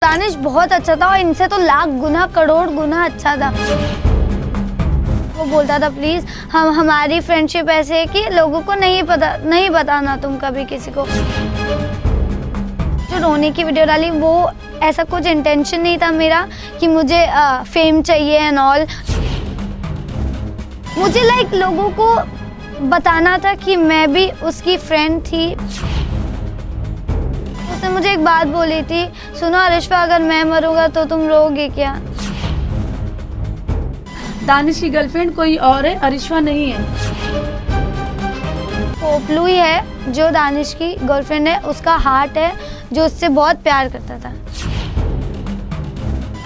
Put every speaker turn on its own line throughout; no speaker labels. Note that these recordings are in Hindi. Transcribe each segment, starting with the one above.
दानिश बहुत अच्छा था और इनसे तो लाख गुना करोड़ गुना अच्छा था। वो बोलता था प्लीज हमारी फ्रेंडशिप ऐसे है कि लोगों को नहीं बताना तुम कभी किसी को। जो रोने की वीडियो डाली वो ऐसा कुछ इंटेंशन नहीं था मेरा कि मुझे फेम चाहिए एंड ऑल। मुझे लोगों को बताना था कि मैं भी उसकी फ्रेंड थी। उसने मुझे एक बात बोली थी, सुनो अरिश्वा, अगर मैं मरूंगा तो तुम रोओगे क्या?
दानिश की गर्लफ्रेंड कोई और है, अरिश्वा नहीं है।
पोपलू ही है जो दानिश की गर्लफ्रेंड है, उसका हार्ट है जो उससे बहुत प्यार करता था।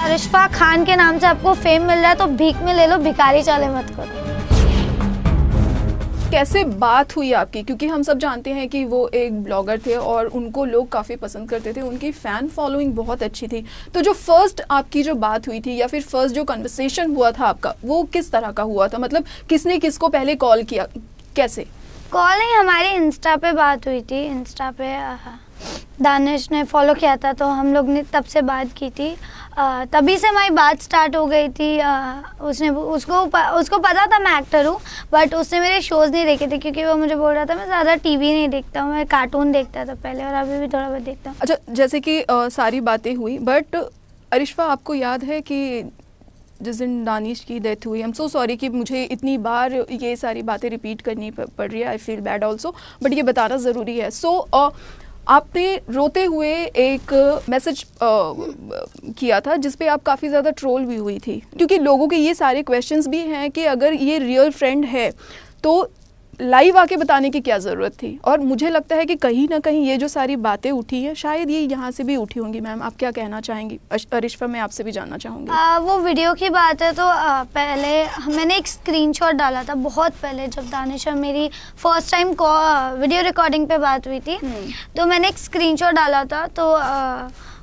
अरिश्वा खान के नाम से आपको फेम मिल रहा है तो भीख में ले लो, भिखारी चाले मत करो।
कैसे बात हुई आपकी, क्योंकि हम सब जानते हैं कि वो एक ब्लॉगर थे और उनको लोग काफ़ी पसंद करते थे, उनकी फ़ैन फॉलोइंग बहुत अच्छी थी। तो जो फर्स्ट आपकी जो बात हुई थी या फिर फर्स्ट जो कन्वर्सेशन हुआ था आपका, वो किस तरह का हुआ था? मतलब किसने किसको पहले कॉल किया, कैसे?
कॉल नहीं, हमारी इंस्टा पे बात हुई थी। इंस्टा पे दानिश ने फॉलो किया था तो हम लोग ने तब से बात की थी। तभी से हमारी बात स्टार्ट हो गई थी। उसको पता था मैं एक्टर हूँ, बट उसने मेरे शोज़ नहीं देखे थे क्योंकि वो मुझे बोल रहा था मैं ज़्यादा टीवी नहीं देखता हूँ, मैं कार्टून देखता था पहले और अभी भी थोड़ा बहुत देखता हूँ।
अच्छा, जैसे कि सारी बातें हुई, बट अरिश्वा आपको याद है कि जिस दिन दानिश की डेथ हुई, आई एम सो सॉरी कि मुझे इतनी बार ये सारी बातें रिपीट करनी पड़ रही है, I feel bad also, but ये बताना ज़रूरी है। आपने रोते हुए एक मैसेज किया था जिस पे आप काफ़ी ज़्यादा ट्रोल भी हुई थी, क्योंकि लोगों के ये सारे क्वेश्चंस भी हैं कि अगर ये रियल फ्रेंड है तो लाइव आके बताने की क्या ज़रूरत थी। और मुझे लगता है कि कहीं ना कहीं ये जो सारी बातें उठी हैं शायद ये यहाँ से भी उठी होंगी। मैम, आप क्या कहना चाहेंगी? अरिश्वा, मैं आपसे भी जानना चाहूँगी।
वो वीडियो की बात है तो पहले मैंने एक स्क्रीनशॉट डाला था बहुत पहले, जब दानिश और मेरी फर्स्ट टाइम वीडियो रिकॉर्डिंग पे बात हुई थी। तो मैंने एक स्क्रीनशॉट डाला था तो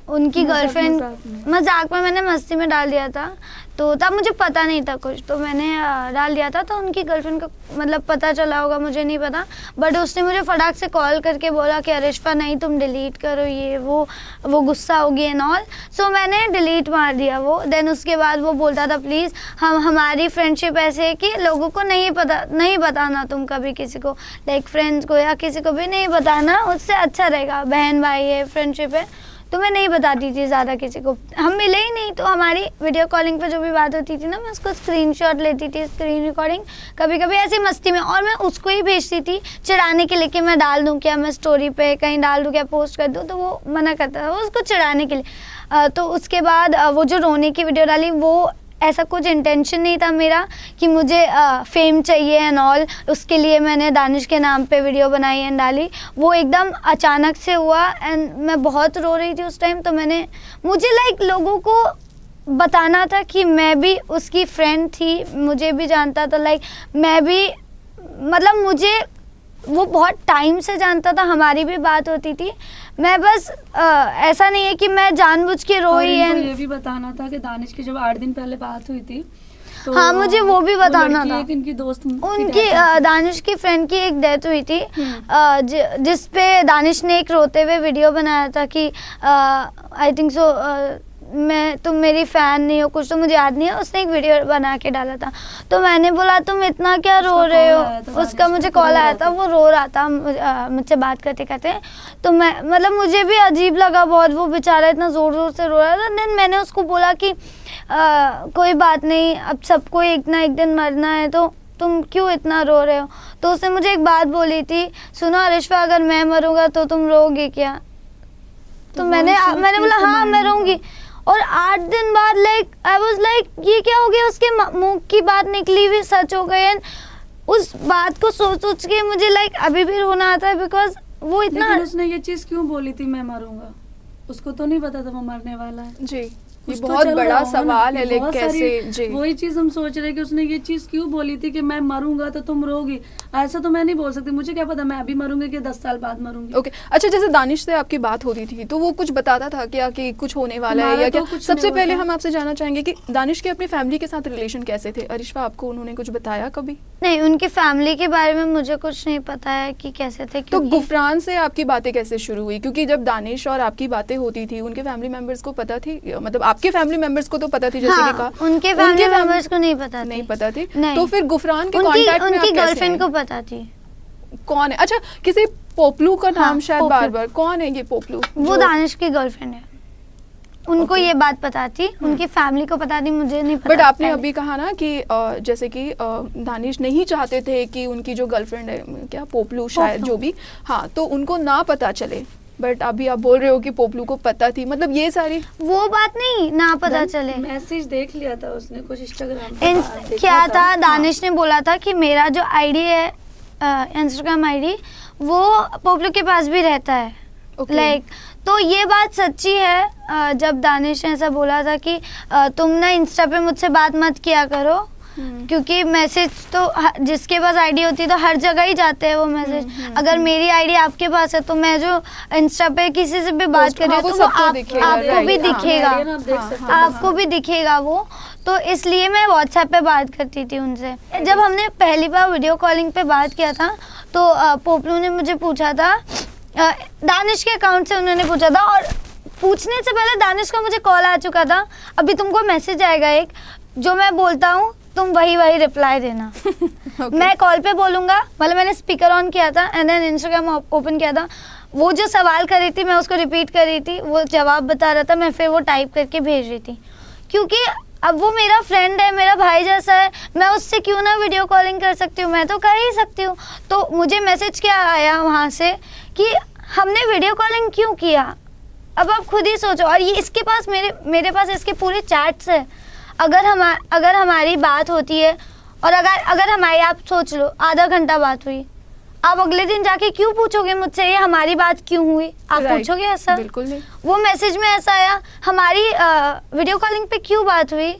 उनकी गर्लफ्रेंड मजाक में, मैंने मस्ती में डाल दिया था। तो तब मुझे पता नहीं था कुछ, तो मैंने डाल दिया था। तो उनकी गर्लफ्रेंड को मतलब पता चला होगा, मुझे नहीं पता, बट उसने मुझे फटाक से कॉल करके बोला कि अरिश्वा नहीं, तुम डिलीट करो ये वो गुस्सा होगी एंड ऑल। सो मैंने डिलीट मार दिया वो। देन उसके बाद वो बोलता था प्लीज़ हमारी फ्रेंडशिप ऐसे है कि लोगों को नहीं बताना तुम कभी किसी को, फ्रेंड्स को या किसी को भी नहीं बताना, उससे अच्छा रहेगा। बहन भाई है, फ्रेंडशिप है, तो मैं नहीं बताती थी ज़्यादा किसी को। हम मिले ही नहीं तो हमारी वीडियो कॉलिंग पे जो भी बात होती थी ना, मैं उसको स्क्रीनशॉट लेती थी, स्क्रीन रिकॉर्डिंग, कभी कभी ऐसी मस्ती में, और मैं उसको ही भेजती थी चिढ़ाने के लिए कि मैं डाल दूँ क्या, मैं स्टोरी पे कहीं डाल दूँ क्या, पोस्ट कर दूँ, तो वो मना करता था, वो उसको चिढ़ाने के लिए। तो उसके बाद वो जो रोने की वीडियो डाली वो ऐसा कुछ इंटेंशन नहीं था मेरा कि मुझे फेम चाहिए एंड ऑल, उसके लिए मैंने दानिश के नाम पे वीडियो बनाई एंड डाली। वो एकदम अचानक से हुआ एंड मैं बहुत रो रही थी उस टाइम। तो मुझे लोगों को बताना था कि मैं भी उसकी फ्रेंड थी, मुझे भी जानता था, मैं भी, मतलब मुझे वो बहुत टाइम से जानता था, हमारी भी बात होती थी। मैं बस ऐसा नहीं है कि मैं जानबूझ के रोई है।
ये भी बताना था कि दानिश की जब 8 दिन पहले बात हुई थी तो
हाँ, मुझे वो भी बताना था।
इनकी दोस्त
उनकी दानिश की फ्रेंड की एक डेथ हुई थी, जिस पे दानिश ने एक रोते हुए वीडियो बनाया था कि आई थिंक सो तुम मेरी फ़ैन नहीं हो कुछ, तो मुझे याद नहीं है। उसने एक वीडियो बना के डाला था, तो मैंने बोला तुम इतना क्या रो रहे हो। उसका मुझे कॉल आया था, वो रो रहा था मुझसे बात करते करते। तो मैं, मतलब मुझे भी अजीब लगा बहुत, वो बेचारा इतना ज़ोर ज़ोर से रो रहा था। देन मैंने उसको बोला कि कोई बात नहीं, अब सबको एक ना एक दिन मरना है, तो तुम क्यों इतना रो रहे हो। तो उसने मुझे एक बात बोली थी, सुनो अरिश्वा, अगर मैं मरूंगा तो तुम रोओगे क्या? तो मैंने बोला हाँ मैं रोऊंगी। और 8 दिन बाद आई वाज ये क्या हो गया, उसके मुंह की बात निकली हुई सच हो गई। एंड उस बात को सोच के मुझे अभी भी रोना आता है, बिकॉज वो इतना।
लेकिन उसने ये चीज क्यों बोली थी मैं मरूंगा? उसको तो नहीं पता था वो मरने वाला है।
जी,
कुछ तो
बहुत
चल
बड़ा
रहा होगा ना,
सवाल है, लेकिन
बहुत
कैसे
सारी-
जी
वही चीज हम सोच रहे हैं कि उसने ये चीज क्यों बोली थी कि मैं मरूंगा तो तुम रोगी। ऐसा तो मैं नहीं बोल सकती, मुझे क्या पता मैं अभी मरूंगी कि 10 साल बाद मरूंगी।
ओके अच्छा, जैसे दानिश से आपकी बात होती थी तो वो कुछ बताता था क्या कि कुछ होने वाला है
हमारा
या
तो
क्या?
कुछ
सबसे
नहीं
पहले
होता।
हम आपसे जानना चाहेंगे कि दानिश के अपनी फैमिली के साथ रिलेशन कैसे थे? अरिशवा, आपको उन्होंने कुछ बताया कभी?
नहीं, उनकी फैमिली के बारे में मुझे कुछ नहीं पता है कि कैसे थे,
तो
क्योंकि
गुफरान से आपकी बातें कैसे शुरू हुई? क्योंकि जब दानिश और आपकी बातें होती थी उनके फैमिली मेंबर्स को पता थी, मतलब आपके फैमिली मेंबर्स को तो पता थी जैसे कि कहा,
हाँ, उनके फैमिली मेंबर्स को नहीं पता
नहीं
थी।
पता थी।
नहीं।
तो फिर गुफरान के
उनकी
कांटेक्ट में आप
उनकी
कैसे
गर्लफ्रेंड
हैं?
को पता थी।
कौन है? अच्छा, किसी पोपलू का नाम
हाँ,
शायद
पोपलू।
बार बार, कौन है ये पोपलू?
वो
जो-
दानिश की गर्लफ्रेंड है। उनको
Okay.
ये बात पता थी, उनकी फैमिली को पता थी, मुझे नहीं पता।
बट आपने
पहले।
अभी कहा ना कि जैसे कि दानिश नहीं चाहते थे कि उनकी जो गर्लफ्रेंड है, क्या पोपलू शायद,
पोपलू।
जो भी, हाँ, तो उनको ना पता चले। बट अभी आप बोल रहे हो कि पोपलू को पता थी, मतलब ये सारी
वो बात नहीं ना पता चले।
मैसेज देख लिया था उसने कुछ इंस्टाग्राम पे देखा
क्या था,
हाँ।
दानिश ने बोला था कि मेरा जो आईडी है, इंस्टाग्राम आईडी, वो पोपलू के पास भी रहता है।
Okay.
लाइक तो ये बात सच्ची है। जब दानिश ने ऐसा बोला था कि तुम ना इंस्टा पे मुझसे बात मत किया करो, क्योंकि मैसेज तो जिसके पास आईडी होती है तो हर जगह ही जाते हैं वो मैसेज। अगर मेरी आईडी आपके पास है तो मैं जो इंस्टा पे किसी से भी बात कर रही
हाँ,
हूँ
वो
तो वो
सबको दिखेगा,
आपको भी
right, हाँ।
दिखेगा,
आप देख सकते हो।
आपको भी दिखेगा वो। तो इसलिए मैं व्हाट्सएप पे बात करती थी उनसे। जब हमने पहली बार वीडियो कॉलिंग पे बात किया था तो पोपलू ने मुझे पूछा था, दानिश के अकाउंट से उन्होंने पूछा था, और पूछने से पहले दानिश का मुझे कॉल आ चुका था, अभी तुमको मैसेज आएगा एक, जो मैं बोलता हूँ तुम वही रिप्लाई देना।
Okay.
मैं कॉल पे बोलूँगा, मतलब मैंने स्पीकर ऑन किया था एंड देन इंस्टाग्राम ओपन किया था। वो जो सवाल कर रही थी मैं उसको रिपीट कर रही थी, वो जवाब बता रहा था, मैं फिर वो टाइप करके भेज रही थी, क्योंकि अब वो मेरा फ्रेंड है, मेरा भाई जैसा है, मैं उससे क्यों ना वीडियो कॉलिंग कर सकती हूँ, मैं तो कर ही सकती हूँ। तो मुझे मैसेज क्या आया वहाँ से कि हमने वीडियो कॉलिंग क्यों किया, अब आप खुद ही सोचो। और ये इसके पास मेरे पास इसके पूरे चैट्स है। अगर हमारी बात होती है और अगर हमारी, आप सोच लो, आधा घंटा बात हुई, आप अगले दिन जाके क्यों पूछोगे मुझसे ये हमारी बात क्यों हुई? आप
Right.
पूछोगे ऐसा?
बिल्कुल नहीं।
वो मैसेज में ऐसा आया, हमारी वीडियो कॉलिंग पे क्यों बात हुई,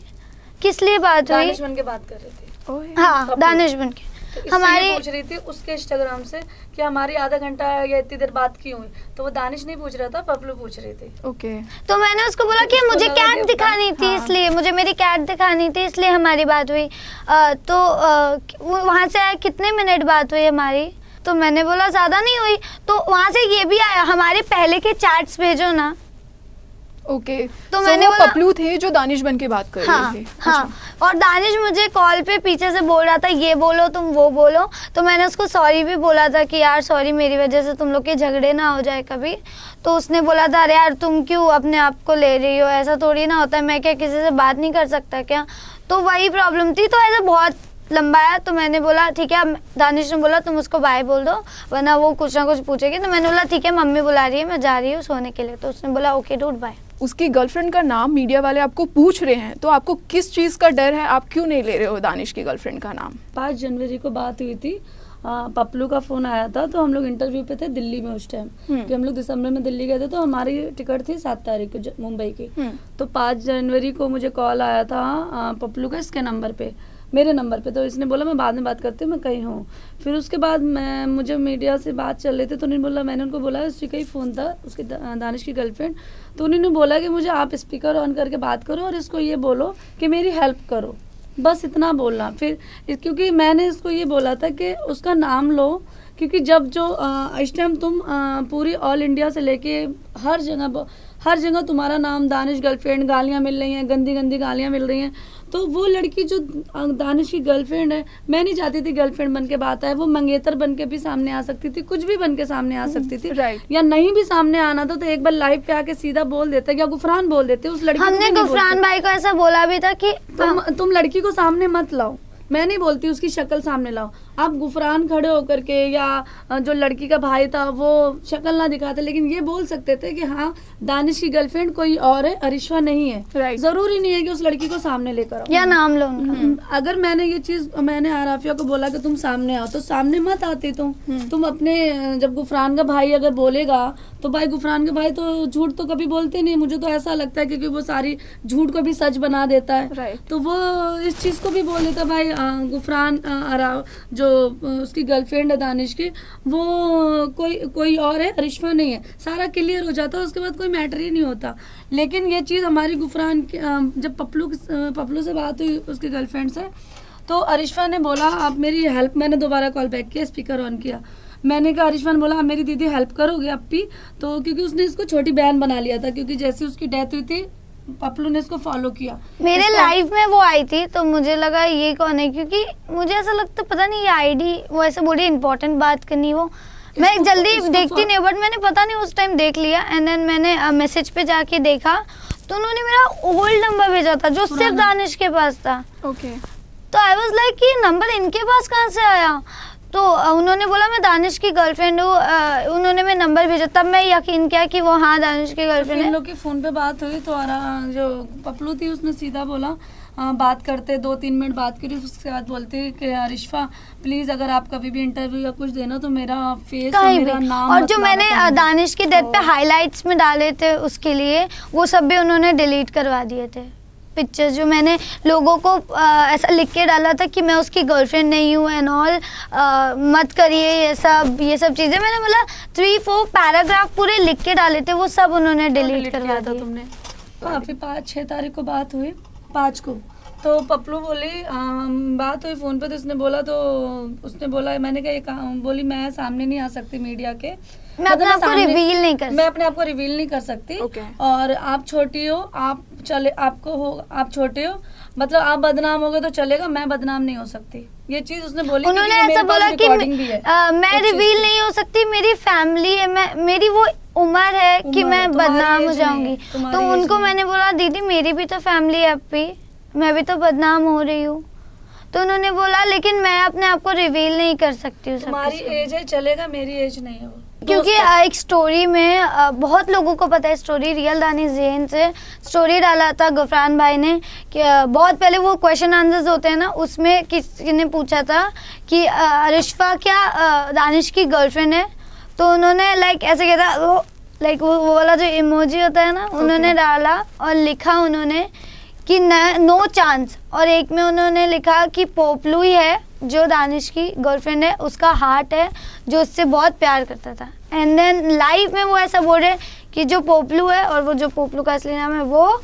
किस लिए बात हुई?
दानिश बन के बात कर रहे थे।
ओए।
हाँ, दानिश बन के
तो इससे
हमारी
ये पूछ रही थी उसके इंस्टाग्राम से कि हमारी आधा घंटा या इतनी देर बात क्यों हुई, तो वो दानिश नहीं पूछ रहा था, पपलू पूछ रहे थे।
ओके।
तो मैंने उसको बोला कि
उसको
मुझे
लगा
कैट
कि
दिखानी थी,
हाँ।
इसलिए मुझे मेरी कैट दिखानी थी, इसलिए हमारी बात हुई। तो वहाँ से आया कितने मिनट बात हुई हमारी, तो मैंने बोला ज़्यादा नहीं हुई। तो वहाँ से ये भी आया, हमारे पहले के चैट्स भेजो ना।
ओके,
तो
so
मैंने
वो
बोला-
पपलू थे जो दानिश बन के बात कर
हाँ
रहे थे।
हाँ, और दानिश मुझे कॉल पे पीछे से बोल रहा था ये बोलो तुम वो बोलो, तो मैंने उसको सॉरी भी बोला था कि यार सॉरी, मेरी वजह से तुम लोग के झगड़े ना हो जाए कभी। तो उसने बोला था अरे यार तुम क्यों अपने आप को ले रही हो, ऐसा थोड़ी ना होता है, मैं क्या किसी से बात नहीं कर सकता क्या? तो वही प्रॉब्लम थी। तो ऐसा बहुत लंबा है, तो मैंने बोला ठीक है। अब दानिश ने बोला तुम उसको बाय बोल दो वरना वो कुछ ना कुछ पूछेगी। तो मैंने बोला ठीक है, मम्मी बुला रही है, मैं जा रही हूँ सोने के लिए। तो उसने बोला ओके डूड बाय।
उसकी गर्लफ्रेंड का नाम मीडिया वाले आपको पूछ रहे हैं, तो आपको किस चीज़ का डर है? आप क्यों नहीं ले रहे हो दानिश की गर्लफ्रेंड का नाम?
5 जनवरी को बात हुई थी, पपलू का फोन आया था, तो हम लोग इंटरव्यू पे थे दिल्ली में उस टाइम, कि हम लोग दिसंबर में दिल्ली गए थे, तो हमारी टिकट थी 7 तारीख को मुंबई की। तो 5 जनवरी को मुझे कॉल आया था पपलू का, इसके नंबर पे, मेरे नंबर पे। तो इसने बोला मैं बाद में बात करती हूँ, मैं कहीं हूँ। फिर उसके बाद मुझे मीडिया से बात चल रही थी, तो उन्होंने बोला, मैंने उनको बोला उसकी कहीं फ़ोन था, उसके दानिश की गर्लफ्रेंड, तो उन्होंने बोला कि मुझे आप स्पीकर ऑन करके बात करो और इसको ये बोलो कि मेरी हेल्प करो, बस इतना बोलना। फिर क्योंकि मैंने इसको ये बोला था कि उसका नाम लो, क्योंकि जब जो इस टाइम तुम पूरी ऑल इंडिया से लेके हर जगह तुम्हारा नाम दानिश गर्लफ्रेंड, गालियाँ मिल रही हैं, गंदी गंदी गालियाँ मिल रही हैं। तो वो लड़की जो दानिश की गर्लफ्रेंड है, मैं नहीं चाहती थी गर्लफ्रेंड बन के बात आए, वो मंगेतर बन के भी सामने आ सकती थी, कुछ भी बन के सामने आ सकती थी,
राइट।
या नहीं भी सामने आना था तो एक बार लाइव पे आके सीधा बोल देते, या गुफरान बोल देते, उस लड़की को
हमने
भी नहीं
गुफरान
बोलते।
भाई को ऐसा बोला भी था कि
तुम लड़की को सामने मत लाओ, मैं नहीं बोलती उसकी शक्ल सामने लाओ। आप गुफरान खड़े होकर के या जो लड़की का भाई था वो शक्ल ना दिखाते, लेकिन ये बोल सकते थे कि हाँ दानिश की गर्लफ्रेंड कोई और है, अरिशवा नहीं है।
Right.
जरूरी नहीं है कि उस लड़की को सामने लेकर आओ,
या नाम लो उनका।
अगर मैंने ये चीज, मैंने आराफिया को बोला कि तुम सामने आओ, तो सामने मत आती तुम अपने, जब गुफरान का भाई अगर बोलेगा तो भाई गुफरान के भाई तो झूठ तो कभी बोलते नहीं, मुझे तो ऐसा लगता है क्योंकि वो सारी झूठ को भी सच बना देता है।
Right.
तो वो इस चीज़ को भी बोल देता भाई गुफरान जो उसकी गर्लफ्रेंड है दानिश की, वो कोई और है, अरिश्मा नहीं है। सारा क्लियर हो जाता है, उसके बाद कोई मैटर ही नहीं होता। लेकिन ये चीज़ हमारी गुफरान की जब पपलू से बात हुई उसकी गर्लफ्रेंड से, तो अरिश्मा ने बोला आप मेरी हेल्प, मैंने दोबारा कॉल बैक किया, स्पीकर ऑन किया, मैंने कहा अरिश्मा ने बोला आप मेरी दीदी हेल्प करोगे अपी? तो क्योंकि उसने इसको छोटी बहन बना लिया था, क्योंकि जैसे उसकी डेथ हुई थी पपलू ने इसको फॉलो किया।
मेरे लाइव में वो आई थी तो मुझे लगा ये कौन है, क्योंकि मुझे ऐसा लगता पता नहीं ये आईडी वो ऐसे बोली इम्पोर्टेंट बात करनी, वो मैं जल्दी देखती नहीं, बट मैंने पता नहीं उस टाइम देख लिया। एंड देन मैंने मैसेज पे जाके देखा तो उन्होंने मेरा ओल्ड नंबर भेजा था जो सिर्फ दानिश के पास था।
ओके।
तो आई वाज लाइक कि नंबर इनके पास कहाँ से आया? तो उन्होंने बोला मैं दानिश की गर्लफ्रेंड हूँ, उन्होंने मैं नंबर भेजा, तब मैं यकीन किया कि वो हाँ दानिश की गर्लफ्रेंड है।
इन लोग की फ़ोन पे बात हुई तो जो पपलू थी उसने सीधा बोला बात करते 2-3 मिनट बात करी, उसके बाद बोलते कि अरिश्मा प्लीज़ अगर आप कभी भी इंटरव्यू या कुछ देना तो मेरा फेस और मेरा नाम,
और जो मैंने दानिश की डेथ पे हाइलाइट्स में डाले थे उसके लिए वो सब भी उन्होंने डिलीट करवा दिए थे। पिक्चर्स जो मैंने लोगों को ऐसा लिख के डाला था कि मैं उसकी गर्लफ्रेंड नहीं हूँ एंड ऑल, मत करिए ये सब चीज़ें, मैंने मतलब 3-4 पैराग्राफ पूरे लिख के डाले थे, वो सब उन्होंने डिलीट करवा दिया।
तुमने फिर 5-6 तारीख को बात हुई, 5 को तो पपलू बोली बात हुई फ़ोन पे, तो उसने बोला मैंने कहा बोली मैं सामने नहीं आ सकती मीडिया के,
मैं अपने आप को रिवील नहीं कर सकती।
Okay.
और आप छोटी हो, आप छोटे हो, मतलब आप बदनाम हो गए तो चलेगा, मैं बदनाम नहीं हो सकती। ये चीज उसने बोली।
उन्होंने ऐसा बोला कि मैं रिवील नहीं हो सकती, मेरी फैमिली है, मेरी वो उम्र है कि मैं बदनाम हो जाऊंगी। तो उनको मैंने बोला दीदी मेरी भी तो फैमिली है अपी, मैं भी तो बदनाम हो रही हूँ। तो उन्होंने बोला लेकिन मैं अपने आप को रिवील नहीं कर सकती हूँ।
तुम्हारी एज है चलेगा, मेरी एज नहीं है वो।
क्योंकि एक स्टोरी में बहुत लोगों को पता है स्टोरी, रियल दानिश ज़ेन से स्टोरी डाला था गुफरान भाई ने कि बहुत पहले वो क्वेश्चन आंसर्स होते हैं ना, उसमें किसी ने पूछा था कि अरिश्मा क्या दानिश की गर्लफ्रेंड है? तो उन्होंने लाइक ऐसे किया था, वो वाला जो इमोजी होता है ना, उन्होंने डाला और लिखा उन्होंने कि नो चांस, और एक में उन्होंने लिखा कि पोपलू ही है जो दानिश की गर्लफ्रेंड है, उसका हार्ट है जो उससे बहुत प्यार करता था। एंड देन लाइव में वो ऐसा बोल रहे कि जो पोपलू है, और वो जो पोपलू का असली नाम है वो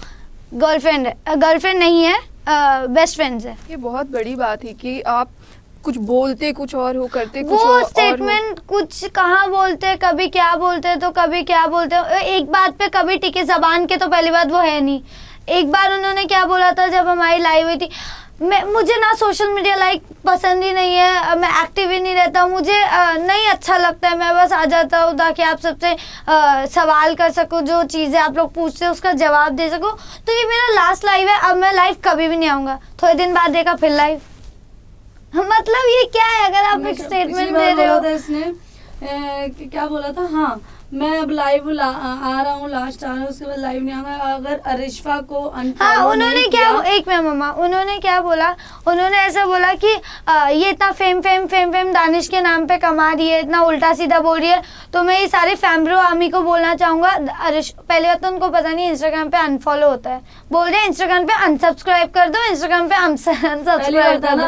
गर्लफ्रेंड नहीं है, बेस्ट फ्रेंड्स है।
ये बहुत बड़ी बात है कि आप कुछ बोलते कुछ और हो, करते कुछ
वो
और
स्टेटमेंट कुछ कहाँ बोलते, कभी क्या बोलते तो कभी क्या बोलते, एक बात पे कभी टिके जबान के तो पहली बात वो है नहीं। एक बार उन्होंने क्या बोला था जब हमारी लाइव हुई थी, मुझे ना सोशल मीडिया लाइक पसंद ही नहीं है, मैं एक्टिव ही नहीं रहता हूँ, मुझे नहीं अच्छा लगता है, मैं बस आ जाता हूँ ताकि आप सबसे सवाल कर सकूँ, जो चीज़ें आप लोग पूछते हैं उसका जवाब दे सकूँ। तो ये मेरा लास्ट लाइव है, अब मैं लाइव कभी भी नहीं आऊँगा। थोड़े दिन बाद देखा फिर लाइव। मतलब ये क्या है? अगर आप एक स्टेटमेंट दे रहे हो।
इसने क्या बोला था, हाँ मैं अब लाइव आ रहा हूँ, लास्ट आ रहा हूँ, उसके बाद लाइव नहीं आऊंगा अगर अरिश्मा को
उन्होंने क्या एक मिनट मम्मा, उन्होंने क्या बोला, उन्होंने ऐसा बोला कि ये इतना फेम दानिश के नाम पे कमा रही है, इतना उल्टा सीधा बोल रही है, तो मैं ये सारे फैम्ब्रो आर्मी को बोलना चाहूंगा। पहले बात तो उनको पता नहीं इंस्टाग्राम पे अनफॉलो होता है, बोल रहे हैं इंस्टाग्राम पे अनसब्सक्राइब कर दो, इंस्टाग्राम पे अनसब्सक्राइब कर दो।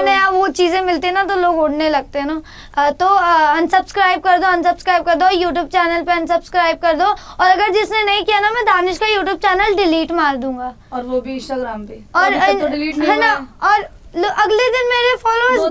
नया वो चीजें मिलती है ना तो लोग उड़ने लगते हैं ना, तो अनसब्सक्राइब कर दो, यूट्यूब चैनल पे अनसब्सक्राइब कर दो, और अगर जिसने नहीं किया ना मैं दानिश का यूट्यूब चैनल डिलीट मार दूंगा,
और वो भी इंस्टाग्राम पे,
और
तो डिलीट नहीं
है ना, और अगले दिन मेरे फॉलोअर्स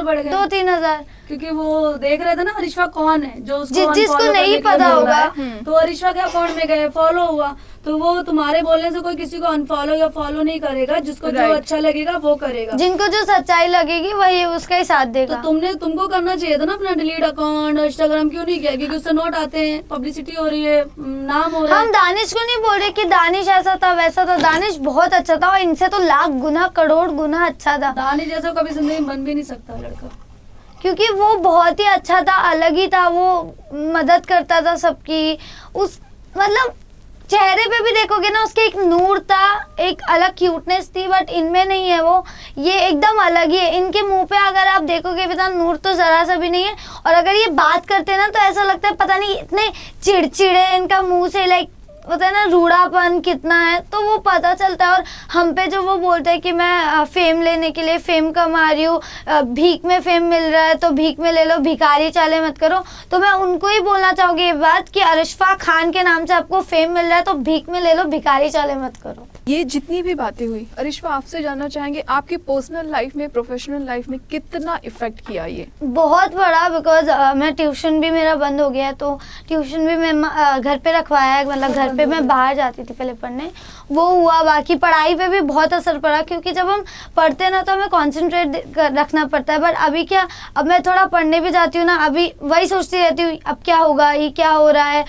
बढ़ गए 2-3 हजार,
क्योंकि वो देख रहे थे ना अरिश्मा कौन है, जो
जिसको नहीं पता होगा,
तो अरिश्मा के अकाउंट में गए, फॉलो हुआ, तो वो तुम्हारे बोलने से कोई किसी को अनफॉलो या फॉलो नहीं करेगा, जिसको जो अच्छा लगेगा वो करेगा,
जिनको जो सच्चाई लगेगी वही उसका ही साथ देगा।
तो तुमको करना चाहिए था ना अपना डिलीट अकाउंट, इंस्टाग्राम क्यों नहीं किया? क्योंकि उससे नोट आते हैं, पब्लिसिटी हो रही है, नाम हो रहा है।
हम दानिश को नहीं बोल रहे कि दानिश ऐसा था वैसा था, दानिश बहुत अच्छा था और इनसे तो लाख गुना करोड़ गुना अच्छा था।
दानिश जैसा कभी जिंदगी में बन भी नहीं सकता लड़का,
क्योंकि वो बहुत ही अच्छा था, अलग ही था, वो मदद करता था सबकी, उस मतलब चेहरे पे भी देखोगे ना उसके एक नूर था, एक अलग क्यूटनेस थी, बट इनमें नहीं है वो, ये एकदम अलग ही है। इनके मुंह पे अगर आप देखोगे बेटा नूर तो जरा सा भी नहीं है, और अगर ये बात करते हैं ना तो ऐसा लगता है पता नहीं इतने चिड़चिड़े इनका मुंह से, लाइक होता है ना रूड़ापन कितना है, तो वो पता चलता है। और हम पे जो वो बोलते हैं कि मैं फेम लेने के लिए फेम कमा रही हूँ, भीख में फेम मिल रहा है तो भीख में ले लो, भिखारी चाले मत करो, तो मैं उनको ही बोलना चाहूँगी ये बात कि अरिशफा खान के नाम से आपको फेम मिल रहा है तो भीख में ले लो, भिखारी चाले मत करो।
ये जितनी भी बातें हुई, अरिशफा आपसे जानना चाहेंगे आपकी पर्सनल लाइफ में, प्रोफेशनल लाइफ में कितना इफेक्ट किया ये?
बहुत बड़ा, बिकॉज मैं ट्यूशन भी मेरा बंद हो गया है, तो ट्यूशन भी मैं घर पे रखवाया है, मतलब घर पे मैं बाहर जाती थी पहले पढ़ने, वो हुआ। बाकी पढ़ाई पे भी बहुत असर पड़ा, क्योंकि जब हम पढ़ते हैं ना तो हमें कॉन्सेंट्रेट रखना पड़ता है, बट अभी क्या, अब मैं थोड़ा पढ़ने भी जाती हूँ ना, अभी वही सोचती रहती हूँ अब क्या होगा, ये क्या हो रहा है,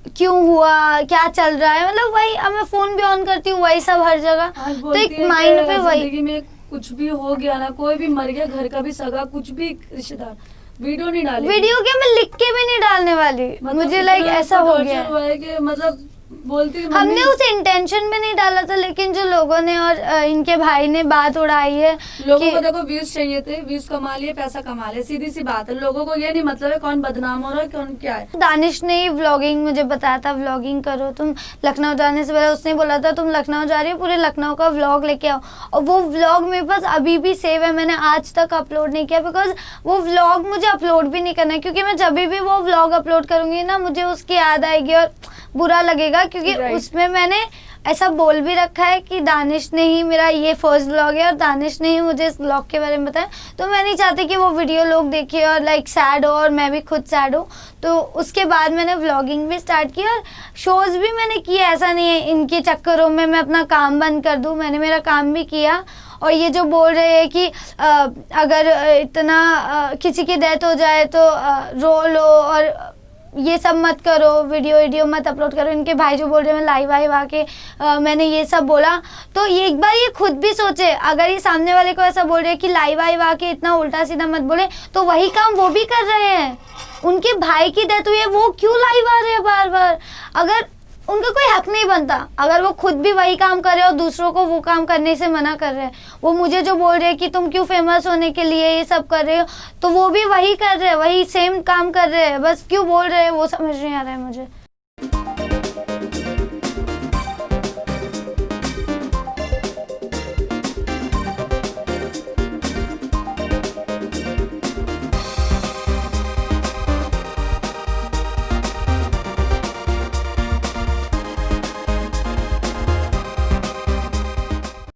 क्यों हुआ, क्या चल रहा है, मतलब वही। अब मैं फोन भी ऑन करती हूँ, वही सब हर जगह, तो एक माइंड पे वही।
जिंदगी में कुछ भी हो गया ना, कोई भी मर गया, घर का भी सगा, कुछ भी रिश्तेदार, वीडियो नहीं डाली,
वीडियो क्या मैं लिख के भी नहीं डालने वाली,
मतलब
मुझे लाइक ऐसा हो गया
हुआ है कि मतलब बोलती
हमने उस इंटेंशन में नहीं डाला था, लेकिन जो लोगों ने और इनके भाई ने बात उड़ाई है,
लोगों को देखो व्यूज चाहिए थे, व्यूज कमा लिए, पैसा कमा लिए, सीधी सी बात है। लोगों को ये नहीं मतलब है कौन बदनाम हो रहा है, कौन क्या है।
दानिश ने ही व्लॉगिंग मुझे बताया था, व्लॉगिंग करो तुम, लखनऊ जाने से पहले उसने बोला था तुम लखनऊ जा रही हो, पूरे लखनऊ का व्लॉग लेके आओ, और वो व्लॉग मेरे पास अभी भी सेव है, मैंने आज तक अपलोड नहीं किया, बिकॉज वो व्लॉग मुझे अपलोड भी नहीं करना है, क्योंकि मैं जब भी वो व्लॉग अपलोड करूंगी ना मुझे उसकी याद आएगी और बुरा लगेगा, क्योंकि उसमें मैंने ऐसा बोल भी रखा है कि दानिश ने ही, मेरा ये फर्स्ट व्लॉग है और दानिश ने ही मुझे इस व्लॉग के बारे में बताया, तो मैं नहीं चाहती कि वो वीडियो लोग देखें और लाइक सैड हो और मैं भी खुद सैड हूँ, तो उसके बाद मैंने व्लॉगिंग भी स्टार्ट की और शोज़ भी मैंने किए। ऐसा नहीं है इनके चक्करों में मैं अपना काम बंद कर दूँ, मैंने मेरा काम भी किया। और ये जो बोल रहे हैं कि अगर इतना किसी की डेथ हो जाए तो रो लो और ये सब मत करो, वीडियो मत अपलोड करो, इनके भाई जो बोल रहे हैं मैं लाइव आके मैंने ये सब बोला, तो ये एक बार ये खुद भी सोचे, अगर ये सामने वाले को ऐसा बोल रहे हैं कि लाइव आके इतना उल्टा सीधा मत बोले, तो वही काम वो भी कर रहे हैं। उनके भाई की डेथ हुई है, वो क्यों लाइव आ रहे हैं बार बार? अगर उनका कोई हक नहीं बनता, अगर वो खुद भी वही काम कर रहे हैं और दूसरों को वो काम करने से मना कर रहे हैं, वो मुझे जो बोल रहे हैं कि तुम क्यों फेमस होने के लिए ये सब कर रहे हो, तो वो भी वही कर रहे हैं, वही सेम काम कर रहे हैं, बस क्यों बोल रहे हैं वो समझ नहीं आ रहा है मुझे।